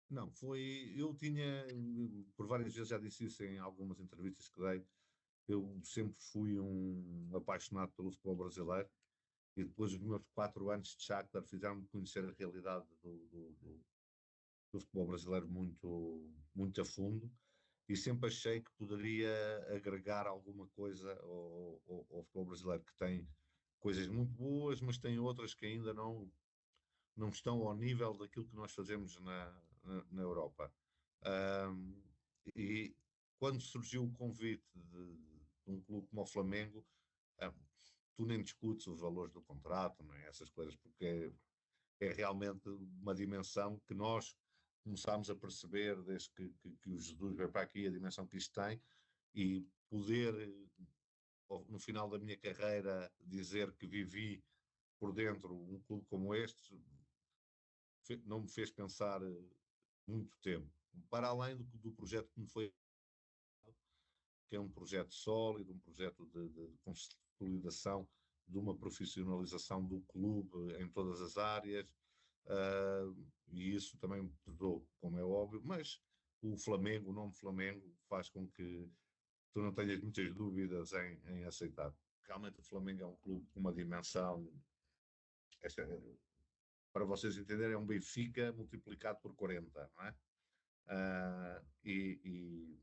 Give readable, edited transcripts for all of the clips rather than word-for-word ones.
Não, eu tinha, por várias vezes já disse isso em algumas entrevistas que dei, eu sempre fui um apaixonado pelo futebol brasileiro e depois os meus 4 anos de Shakhtar fizeram-me conhecer a realidade do futebol brasileiro muito a fundo e sempre achei que poderia agregar alguma coisa ao futebol brasileiro, que tem coisas muito boas, mas tem outras que ainda não estão ao nível daquilo que nós fazemos na Europa. Ahm, e quando surgiu o convite de um clube como o Flamengo, ah, tu nem discutes os valores do contrato, não é? Essas coisas, porque é realmente uma dimensão que nós começámos a perceber desde que o Jesus veio para aqui, a dimensão que isto tem, e poder, no final da minha carreira, dizer que vivi por dentro um clube como este, não me fez pensar muito tempo. Para além do projeto que me foi, que é um projeto sólido, um projeto de consolidação, de uma profissionalização do clube em todas as áreas, e isso também me pesou, como é óbvio, mas o Flamengo, o nome Flamengo, faz com que tu não tenhas muitas dúvidas em aceitar. Realmente o Flamengo é um clube com uma dimensão, esta, para vocês entenderem, é um Benfica multiplicado por 40, não é? E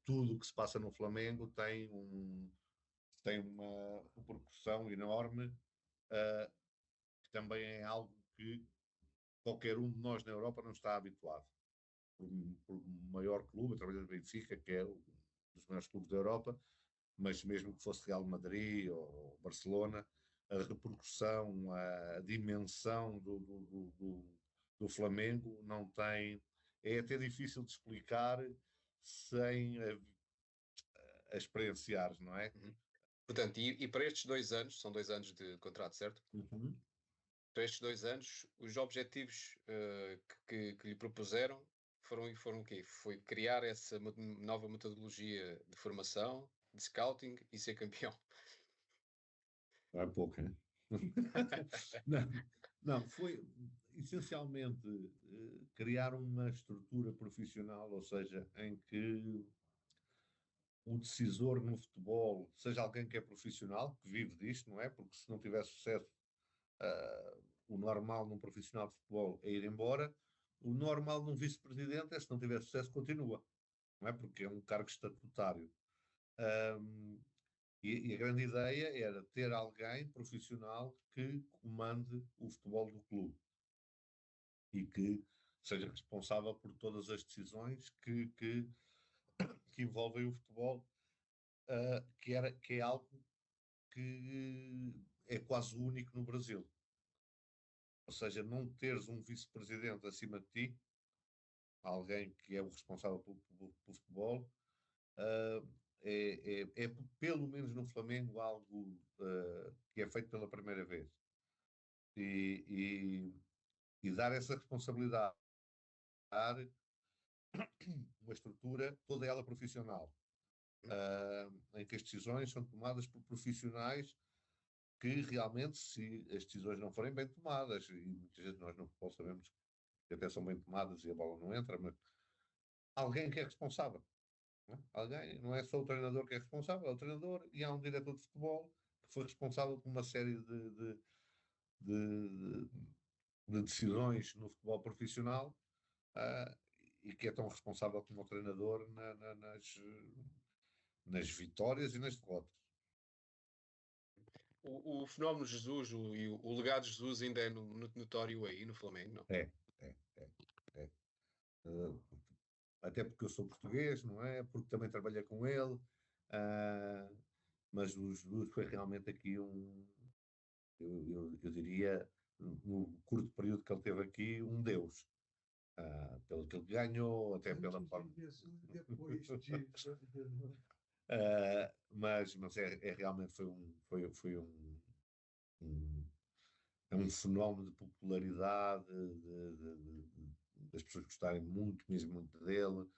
tudo o que se passa no Flamengo tem uma repercussão enorme, uh, que também é algo que qualquer um de nós na Europa não está habituado. Por maior clube, eu trabalhei no Benfica, que é um dos maiores clubes da Europa, mas mesmo que fosse Real Madrid ou Barcelona, a repercussão, a dimensão do Flamengo não tem. É até difícil de explicar sem a experienciares, não é? Uhum. Portanto, e para estes 2 anos, são 2 anos de contrato, certo? Uhum. Para estes 2 anos, os objetivos que lhe propuseram foram o quê? Foi criar essa nova metodologia de formação, de scouting e ser campeão. Não é pouco, hein? Não, não, foi essencialmente criar uma estrutura profissional, ou seja, em que o decisor no futebol seja alguém que é profissional, que vive disto, não é? Porque se não tiver sucesso, o normal num profissional de futebol é ir embora, o normal num vice-presidente é se não tiver sucesso, continua, não é? Porque é um cargo estatutário. Um, e a grande ideia era ter alguém profissional que comande o futebol do clube e que seja responsável por todas as decisões que envolvem o futebol, que é algo que é quase único no Brasil. Ou seja, não teres um vice-presidente acima de ti, alguém que é o responsável pelo futebol, é pelo menos no Flamengo algo que é feito pela primeira vez. E, e dar essa responsabilidade, dar uma estrutura, toda ela profissional, em que as decisões são tomadas por profissionais que realmente, se as decisões não forem bem tomadas, e muitas vezes nós no futebol sabemos que até são bem tomadas e a bola não entra, mas alguém que é responsável. Não é? Alguém, não é só o treinador que é responsável, é o treinador e há um diretor de futebol que foi responsável por uma série de, de decisões no futebol profissional, uh, e que é tão responsável como o treinador nas vitórias e nas derrotas. O fenómeno Jesus o legado de Jesus ainda é notório aí no Flamengo, não? É, é, é, é. Uh, Até porque eu sou português, não é? Porque também trabalhei com ele, mas o Jesus foi realmente aqui eu diria, no curto período que ele teve aqui, um deus. Pelo que ele ganhou, até pela forma. Depois de. Mas realmente um, é um fenómeno de popularidade, das pessoas gostarem muito, mesmo muito dele,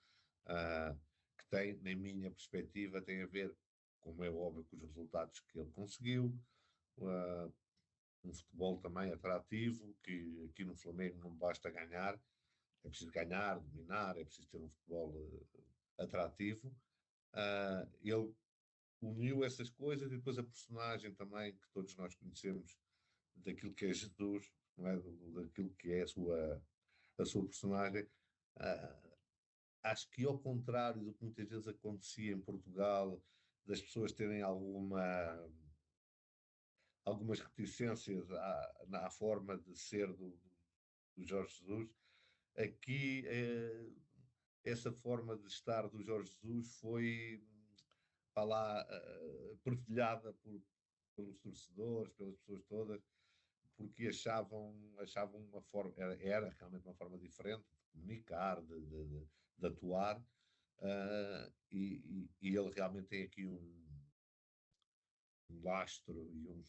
ah, que tem, na minha perspectiva, tem a ver, como é óbvio, com os resultados que ele conseguiu, ah, um futebol também atrativo, que aqui no Flamengo não basta ganhar, é preciso ganhar, dominar, é preciso ter um futebol atrativo. Ele uniu essas coisas e depois a personagem também que todos nós conhecemos daquilo que é Jesus, não é? Daquilo que é a sua personagem. Uh, Acho que ao contrário do que muitas vezes acontecia em Portugal, das pessoas terem algumas reticências à forma de ser do Jorge Jesus, aqui essa forma de estar do Jorge Jesus foi para lá partilhada pelos torcedores, pelas pessoas todas, porque achavam uma forma, era realmente uma forma diferente de comunicar, de atuar, e ele realmente tem aqui um lastro e um,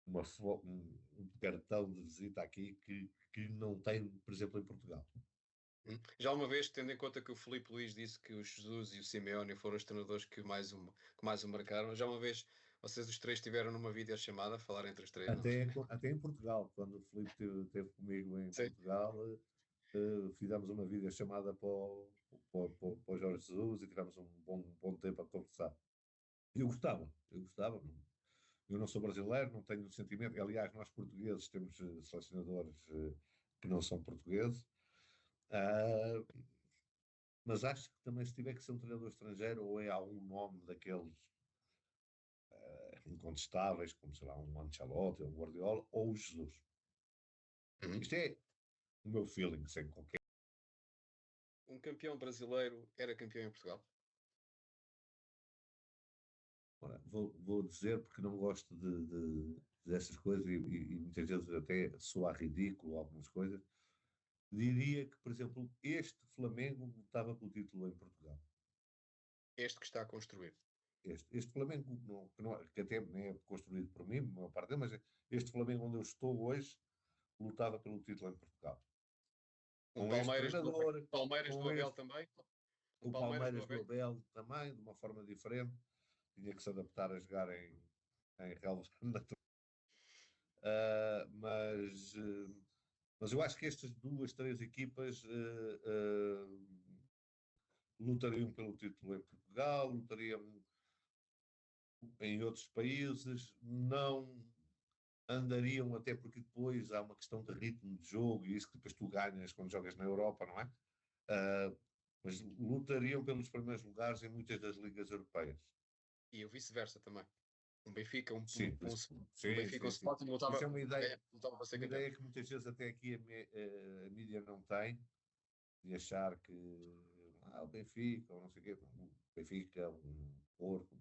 um cartão de visita aqui que não tem, por exemplo, em Portugal. Já uma vez, tendo em conta que o Filipe Luís disse que o Jesus e o Simeone foram os treinadores que mais o marcaram, já uma vez vocês os três estiveram numa videochamada a falar entre os três, não? Até em Portugal, quando o Filipe esteve comigo em Sim. Portugal, fizemos uma videochamada para o Jorge Jesus e tivemos um bom tempo a conversar. Eu gostava. Eu não sou brasileiro, não tenho sentimento. Aliás, nós portugueses temos selecionadores que não são portugueses. Mas acho que também se tiver que ser um treinador estrangeiro ou é algum nome daqueles incontestáveis, como será um Ancelotti, um Guardiola ou o Jesus. Isto é o meu feeling, sem qualquer. Um campeão brasileiro era campeão em Portugal? Ora, vou dizer porque não gosto dessas coisas e muitas vezes até soar ridículo algumas coisas. Diria que, por exemplo, este Flamengo lutava pelo título em Portugal. Este que está a construir. Este Flamengo, que até nem é construído por mim, a maior parte dele, mas este Flamengo onde eu estou hoje lutava pelo título em Portugal. Com este treinador, Palmeiras do com Abel este, também? o Palmeiras do Palmeiras do Abel? Abel também, de uma forma diferente, tinha que se adaptar a jogar em relva natural. Mas eu acho que estas duas, três equipas lutariam pelo título em Portugal, lutariam em outros países, não andariam, até porque depois há uma questão de ritmo de jogo e isso que depois tu ganhas quando jogas na Europa, não é? Mas lutariam pelos primeiros lugares em muitas das ligas europeias. E o vice-versa também. Um Benfica, Sim, um Benfica, um sim. Sporting Isso é uma ideia, lutava para ser uma campeão. ideia que muitas vezes até aqui a mídia não tem, de achar que o Benfica, ou não sei o quê, o Benfica, um Porto,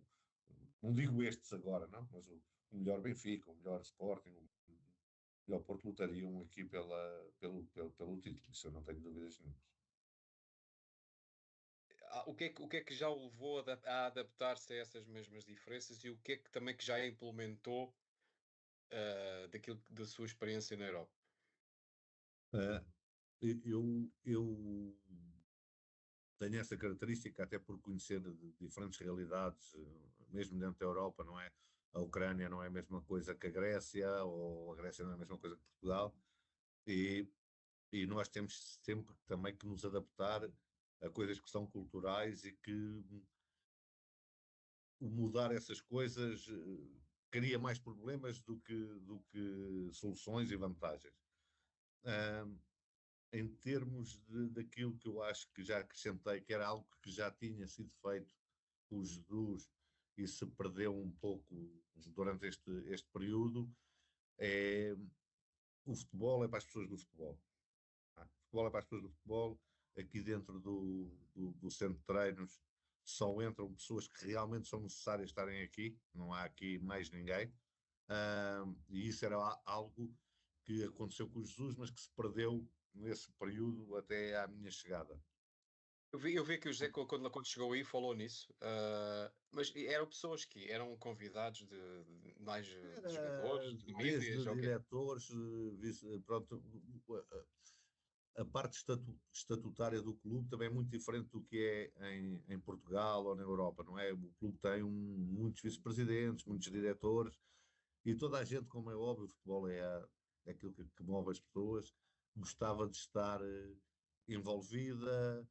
não digo estes agora, não, mas o melhor Benfica, o melhor Sporting, o melhor Porto lutariam aqui pelo título, isso eu não tenho dúvidas nenhuma. O que é que já o levou a adaptar-se a essas mesmas diferenças e o que é que também que já implementou da sua experiência na Europa? Uh, eu tenho essa característica, até por conhecer de diferentes realidades, mesmo dentro da Europa, não é? A Ucrânia não é a mesma coisa que a Grécia, ou a Grécia não é a mesma coisa que Portugal, e, e nós temos sempre também que nos adaptar a coisas que são culturais e que mudar essas coisas cria mais problemas do que soluções e vantagens. Em termos daquilo que eu acho que já acrescentei, que era algo que já tinha sido feito com o Jesus e se perdeu um pouco durante este período, o futebol é para as pessoas do futebol. O futebol é para as pessoas do futebol. Aqui dentro do centro de treinos só entram pessoas que realmente são necessárias estarem aqui, não há aqui mais ninguém. E isso era algo que aconteceu com o Jesus, mas que se perdeu nesse período até à minha chegada. Eu vi que o José, quando chegou aí, falou nisso, mas eram pessoas que eram convidados de mais de jogadores, de Desde mídias, ou quê? diretores, pronto, a parte estatutária do clube também é muito diferente do que é em Portugal ou na Europa, não é? O clube tem muitos vice-presidentes, muitos diretores, e toda a gente, como é óbvio, o futebol é aquilo que move as pessoas, gostava de estar envolvida.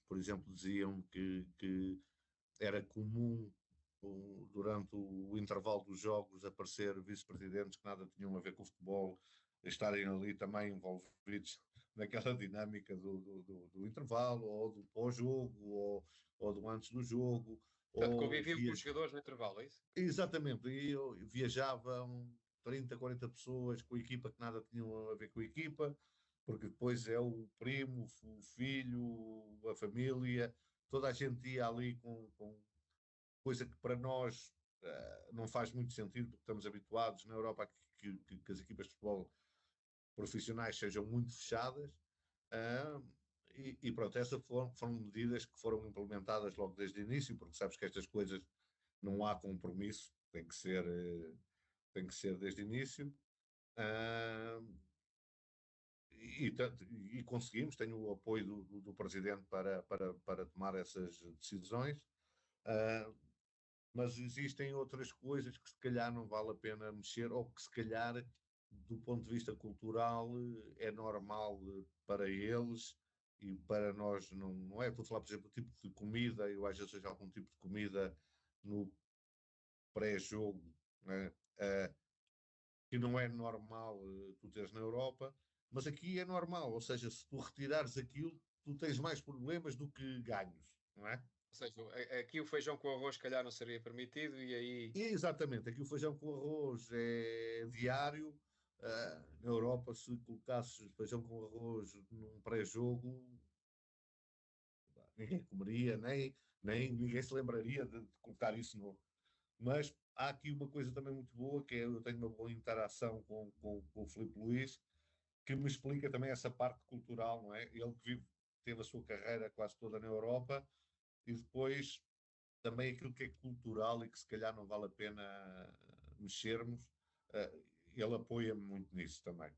Por exemplo, diziam que era comum durante o intervalo dos jogos aparecer vice-presidentes que nada tinham a ver com o futebol, estarem ali também envolvidos naquela dinâmica do intervalo, ou do pós-jogo, ou do antes do jogo, Portanto, ou conviviam com os jogadores no intervalo, é isso? exatamente, e viajavam 30, 40 pessoas com a equipa que nada tinham a ver com a equipa, porque depois é o primo, o filho, a família, toda a gente ia ali com coisa que para nós não faz muito sentido, porque estamos habituados na Europa que as equipas de futebol profissionais sejam muito fechadas. uh, e pronto, essas foram medidas que foram implementadas logo desde o início, porque sabes que estas coisas não há compromisso, tem que ser desde o início. Uh, e, e, conseguimos, tenho o apoio do Presidente para tomar essas decisões. Uh, mas existem outras coisas que se calhar não vale a pena mexer, ou que se calhar, do ponto de vista cultural, é normal para eles e para nós não é. Estou a falar, por exemplo, do tipo de comida, eu às vezes vejo algum tipo de comida no pré-jogo, né? Que não é normal tu teres na Europa, mas aqui é normal, ou seja, se tu retirares aquilo, tu tens mais problemas do que ganhos, não é? Ou seja, aqui o feijão com arroz, se calhar, não seria permitido, e aí. Exatamente, aqui o feijão com arroz é diário. Na Europa, se colocasses feijão com arroz num pré-jogo, ninguém comeria, nem ninguém se lembraria de colocar isso no. Mas há aqui uma coisa também muito boa, que é eu tenho uma boa interação com o Filipe Luís, que me explica também essa parte cultural, não é? Ele que teve a sua carreira quase toda na Europa, e depois também aquilo que é cultural e que se calhar não vale a pena mexermos, ele apoia-me muito nisso também.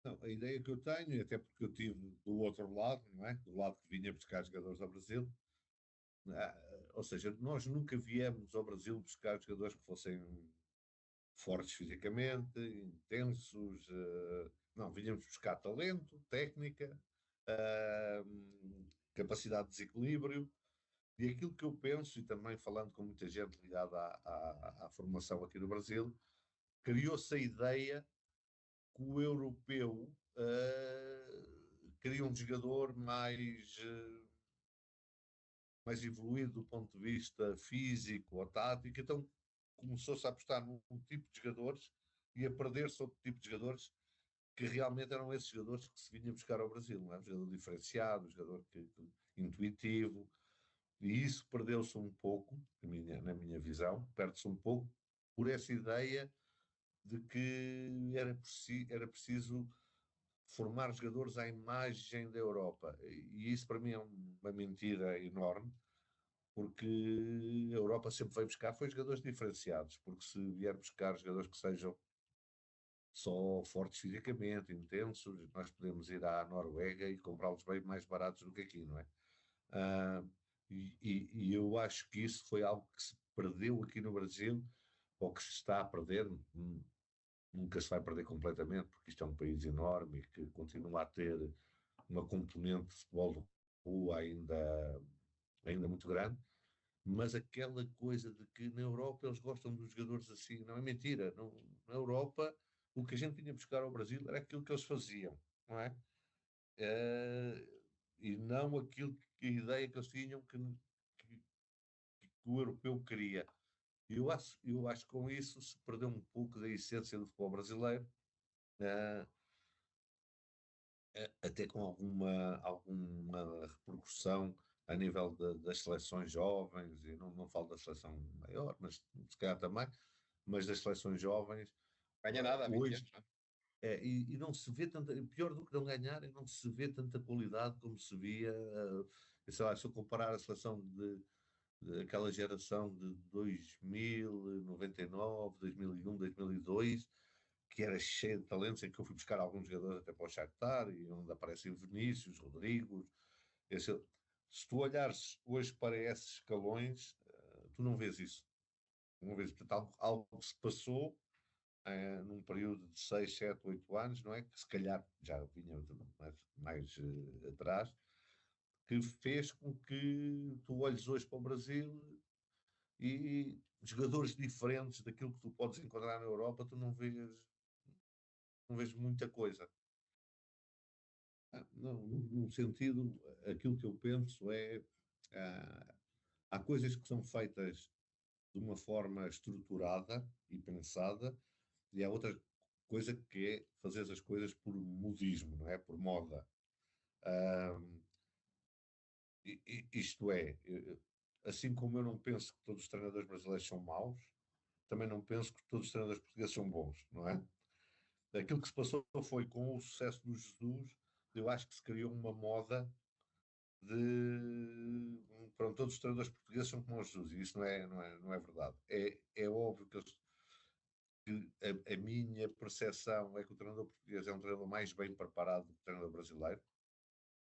Não, a ideia que eu tenho, até porque eu tive do outro lado, não é? Do lado que vinha buscar jogadores ao Brasil, ou seja, nós nunca viemos ao Brasil buscar jogadores que fossem fortes fisicamente, intensos, não, vinhamos buscar talento, técnica, capacidade de desequilíbrio. E aquilo que eu penso, e também falando com muita gente ligada à formação aqui no Brasil, criou-se a ideia que o europeu queria um jogador mais evoluído do ponto de vista físico ou tático, então começou-se a apostar num tipo de jogadores e a perder-se outro tipo de jogadores que realmente eram esses jogadores que se vinha buscar ao Brasil, não é? Um jogador diferenciado, um jogador intuitivo, e isso perdeu-se um pouco, na minha visão, perde-se um pouco por essa ideia de que era preciso formar jogadores à imagem da Europa. E isso para mim é uma mentira enorme, porque a Europa sempre veio buscar foi jogadores diferenciados, porque se vier buscar jogadores que sejam só fortes fisicamente, intensos, nós podemos ir à Noruega e comprá-los bem mais baratos do que aqui, não é? Ah, e eu acho que isso foi algo que se perdeu aqui no Brasil, ou que se está a perder. Nunca se vai perder completamente, porque isto é um país enorme e que continua a ter uma componente de futebol de rua ainda muito grande, mas aquela coisa de que na Europa eles gostam dos jogadores assim, não é mentira. Não, na Europa, o que a gente vinha buscar ao Brasil era aquilo que eles faziam, não é? E não aquilo que a ideia que eles tinham que o europeu queria. Eu acho que com isso se perdeu um pouco da essência do futebol brasileiro, uh, até com alguma repercussão a nível das seleções jovens, e não falo da seleção maior, mas se calhar também, mas das seleções jovens, Ganha nada há 20 hoje, anos, não é? e não se vê tanta, pior do que não ganhar, não se vê tanta qualidade como se via, sei lá, se eu comparar a seleção daquela geração de 2000, 99, 2001, 2002, que era cheio de talentos, em que eu fui buscar alguns jogadores até para o Shakhtar, e onde aparecem Vinícius, Rodrigos. Esse, se tu olhares hoje para esses escalões, tu não vês isso. Não vês, portanto, algo se passou, num período de 6, 7, 8 anos, não é? Que se calhar já vinha mais atrás, que fez com que tu olhes hoje para o Brasil e jogadores diferentes daquilo que tu podes encontrar na Europa, tu não vês muita coisa. Não, num sentido, aquilo que eu penso é, ah, há coisas que são feitas de uma forma estruturada e pensada, e há outra coisa que é fazer as coisas por modismo, não é? Por moda. Ah, isto é, assim como eu não penso que todos os treinadores brasileiros são maus, também não penso que todos os treinadores portugueses são bons, não é? Aquilo que se passou foi com o sucesso do Jesus, eu acho que se criou uma moda de pronto, todos os treinadores portugueses são como o Jesus, e isso não é verdade. É óbvio que a minha percepção é que o treinador português é um treinador mais bem preparado do que o treinador brasileiro,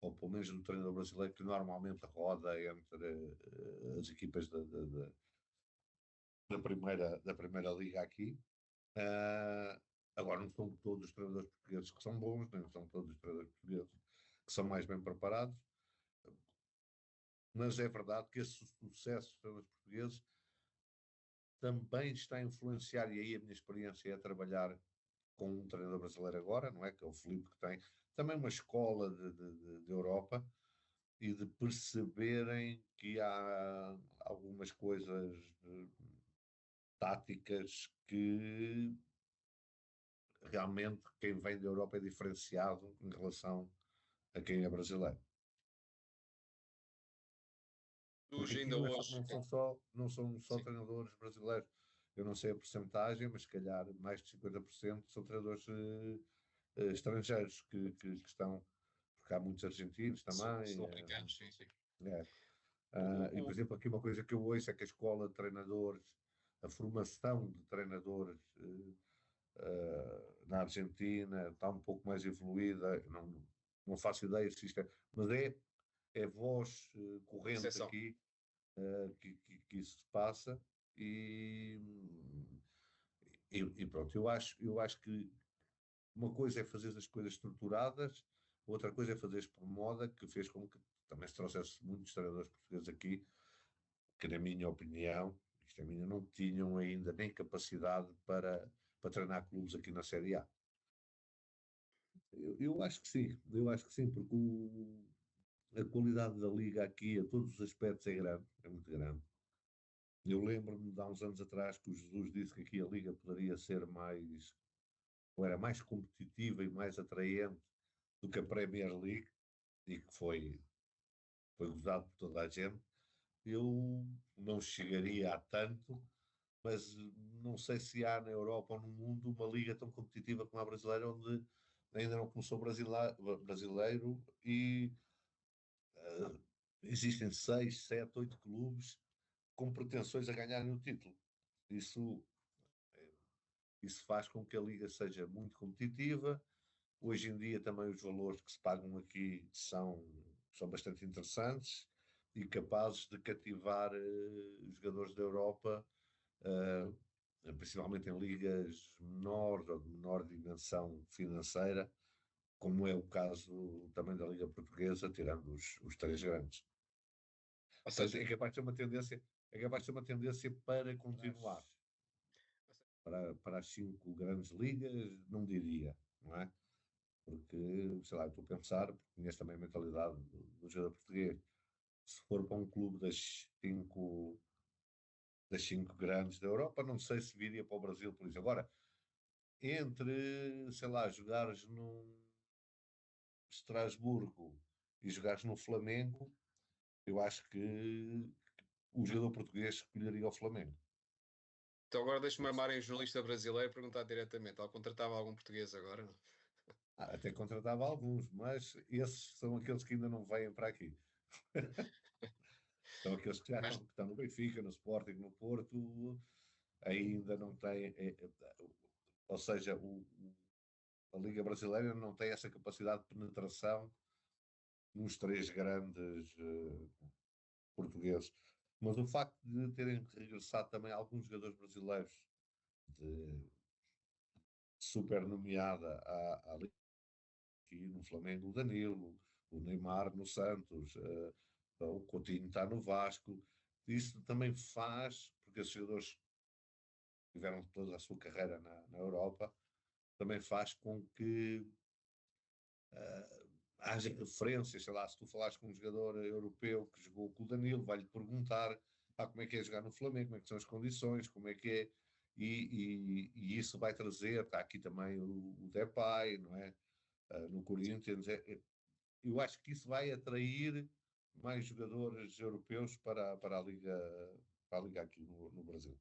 ou pelo menos do treinador brasileiro que normalmente roda entre as equipas da primeira liga aqui. Uh, Agora, não são todos os treinadores portugueses que são bons, nem são todos os treinadores portugueses que são mais bem preparados, mas é verdade que esse sucesso dos treinadores portugueses também está a influenciar, e aí a minha experiência é trabalhar com um treinador brasileiro agora, não é? Que é o Filipe, que tem também uma escola de Europa e de perceberem que há algumas coisas táticas que realmente quem vem da Europa é diferenciado em relação a quem é brasileiro. Porque Surge aqui ainda não, hoje. não são só Sim. treinadores brasileiros. Eu não sei a percentagem, mas se calhar mais de 50% são treinadores estrangeiros que estão, porque há muitos argentinos também. Sul-africanos, sim, sim. É. O, E, por o, exemplo, aqui uma coisa que eu ouço é que a escola de treinadores, a formação de treinadores na Argentina está um pouco mais evoluída. Não faço ideia se isto é, mas é voz corrente Percepção. aqui que isso se passa e, e pronto, eu acho que uma coisa é fazer as coisas estruturadas, outra coisa é fazer por moda, que fez com que também se trouxesse muitos treinadores portugueses aqui, que na minha opinião, isto é minha, não tinham ainda nem capacidade para treinar clubes aqui na Série A. Eu acho que sim, porque a qualidade da liga aqui, a todos os aspectos, é muito grande. Eu lembro-me de há uns anos atrás que o Jesus disse que aqui a liga poderia ser mais, ou era mais competitiva e mais atraente do que a Premier League, e que foi gozado por toda a gente. Eu não chegaria a tanto, mas não sei se há na Europa ou no mundo uma liga tão competitiva como a brasileira, onde ainda não começou brasileiro e uh, existem 6, 7, 8 clubes com pretensões a ganharem o título. Isso, isso faz com que a liga seja muito competitiva. Hoje em dia também os valores que se pagam aqui são bastante interessantes e capazes de cativar os jogadores da Europa, principalmente em ligas menores ou de menor dimensão financeira, como é o caso também da Liga Portuguesa, tirando os três grandes. Ou Portanto, seja, é capaz de ser uma tendência para continuar. mas- Para as cinco grandes ligas, não diria, não é? Porque, sei lá, estou a pensar, porque conheço também a mentalidade do jogador português. Se for para um clube das cinco grandes da Europa, não sei se viria para o Brasil, por isso. Agora, entre, sei lá, jogares num Estrasburgo e jogares no Flamengo, eu acho que o jogador português escolheria o Flamengo. então agora deixa-me armar em jornalista brasileiro e perguntar diretamente. Ela contratava algum português agora, não? Até contratava alguns, mas esses são aqueles que ainda não vêm para aqui. São aqueles que já Mas estão no Benfica, no Sporting, no Porto, ainda não têm. Ou seja, a Liga Brasileira não tem essa capacidade de penetração nos três grandes portugueses. Mas o facto de terem regressado também alguns jogadores brasileiros de super nomeada à Liga, aqui no Flamengo o Danilo, o Neymar no Santos, o Coutinho está no Vasco. Isso também faz, porque esses jogadores tiveram toda a sua carreira na Europa, também faz com que haja referências, sei lá, se tu falares com um jogador europeu que jogou com o Danilo, vai-lhe perguntar como é que é jogar no Flamengo, como é que são as condições, como é que é, e isso vai trazer, está aqui também o Depay, não é? No Corinthians, eu acho que isso vai atrair mais jogadores europeus para a Liga aqui no Brasil.